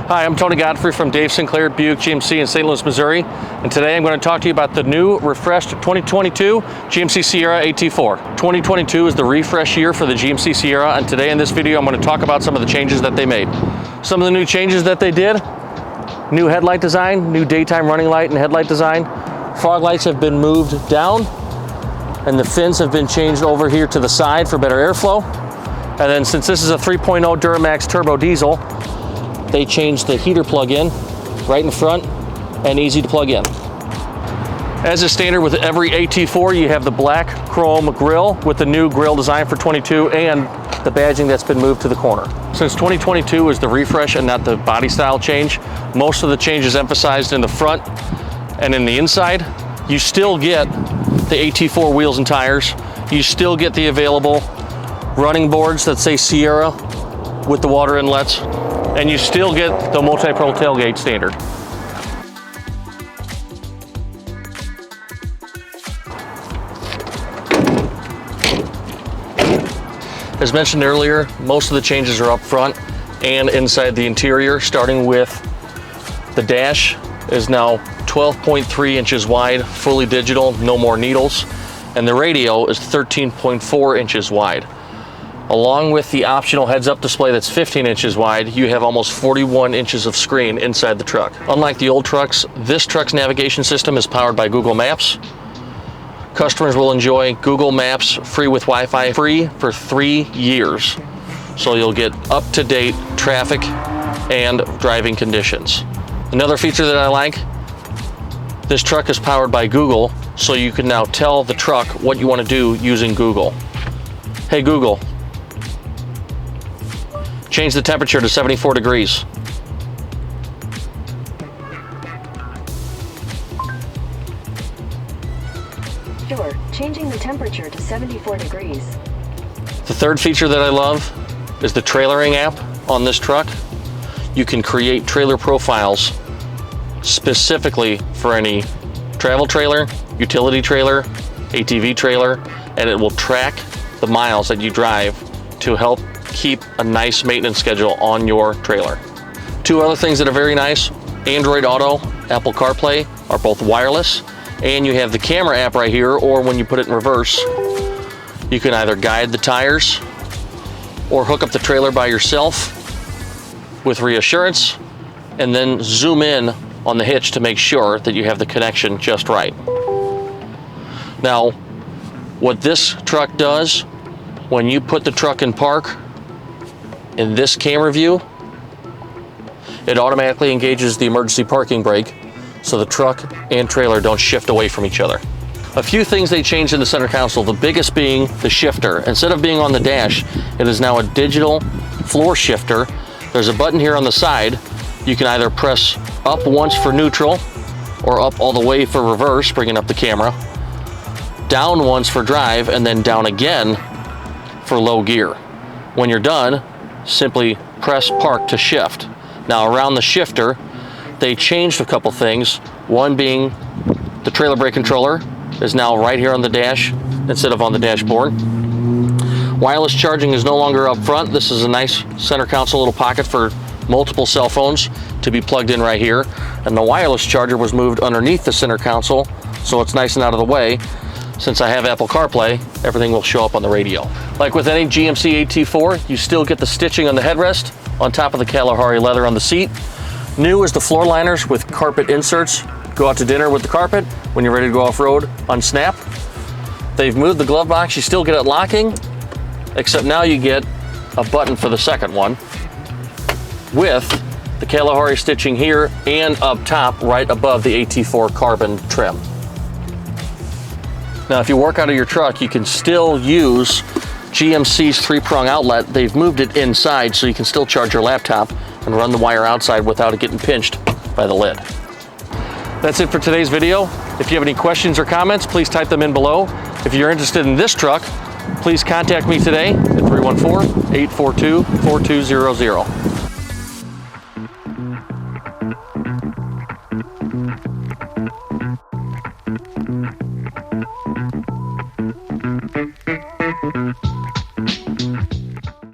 Hi, I'm Tony Godfrey from Dave Sinclair Buick-GMC in St. Louis, Missouri, and today I'm going to talk to you about the new refreshed 2022 GMC Sierra AT4. 2022 is the refresh year for the GMC Sierra, and today in this video I'm going to talk about some of the changes that they made. Some of the new changes that they did: new headlight design, new daytime running light and headlight design. Fog lights have been moved down, and the fins have been changed over here to the side for better airflow. And then, since this is a 3.0 Duramax turbo diesel, they changed the heater plug-in right in front and easy to plug in. As is standard with every AT4, you have the black chrome grille with the new grille design for 22 and the badging that's been moved to the corner. Since 2022 is the refresh and not the body style change, most of the changes emphasized in the front and in the inside. You still get the AT4 wheels and tires. You still get the available running boards that say Sierra with the water inlets. And you still get the multi-pro tailgate standard. As mentioned earlier, most of the changes are up front and inside the interior, starting with the dash is now 12.3 inches wide, fully digital, no more needles, and the radio is 13.4 inches wide. Along with the optional heads-up display that's 15 inches wide, you have almost 41 inches of screen inside the truck. Unlike the old trucks, this truck's navigation system is powered by Google Maps. Customers will enjoy Google Maps free with Wi-Fi free for 3 years. So you'll get up-to-date traffic and driving conditions. Another feature that I like, this truck is powered by Google, so you can now tell the truck what you want to do using Google. Hey Google, change the temperature to 74 degrees. Sure, changing the temperature to 74 degrees. The third feature that I love is the trailering app on this truck. You can create trailer profiles specifically for any travel trailer, utility trailer, ATV trailer, and it will track the miles that you drive to help keep a nice maintenance schedule on your trailer. Two other things that are very nice: Android Auto, Apple CarPlay are both wireless, and you have the camera app right here, or when you put it in reverse, you can either guide the tires or hook up the trailer by yourself with reassurance and then zoom in on the hitch to make sure that you have the connection just right. Now, what this truck does, when you put the truck in park, in this camera view, it automatically engages the emergency parking brake so the truck and trailer don't shift away from each other. A few things they changed in the center console, the biggest being the shifter. Instead of being on the dash, it is now a digital floor shifter. There's a button here on the side. You can either press up once for neutral or up all the way for reverse, bringing up the camera, down once for drive, and then down again for low gear. When you're done, simply press park to shift. Now, around the shifter, they changed a couple things. One being the trailer brake controller is now right here on the dash instead of on the dashboard. Wireless charging is no longer up front. This is a nice center console little pocket for multiple cell phones to be plugged in right here. And the wireless charger was moved underneath the center console, so it's nice and out of the way. Since I have Apple CarPlay, everything will show up on the radio. Like with any GMC AT4, you still get the stitching on the headrest, on top of the Kalahari leather on the seat. New is the floor liners with carpet inserts. Go out to dinner with the carpet. When you're ready to go off-road, unsnap. They've moved the glove box. You still get it locking, except now you get a button for the second one with the Kalahari stitching here and up top right above the AT4 carbon trim. Now, if you work out of your truck, you can still use GMC's 3-prong outlet. They've moved it inside so you can still charge your laptop and run the wire outside without it getting pinched by the lid. That's it for today's video. If you have any questions or comments, please type them in below. If you're interested in this truck, please contact me today at 314-842-4200.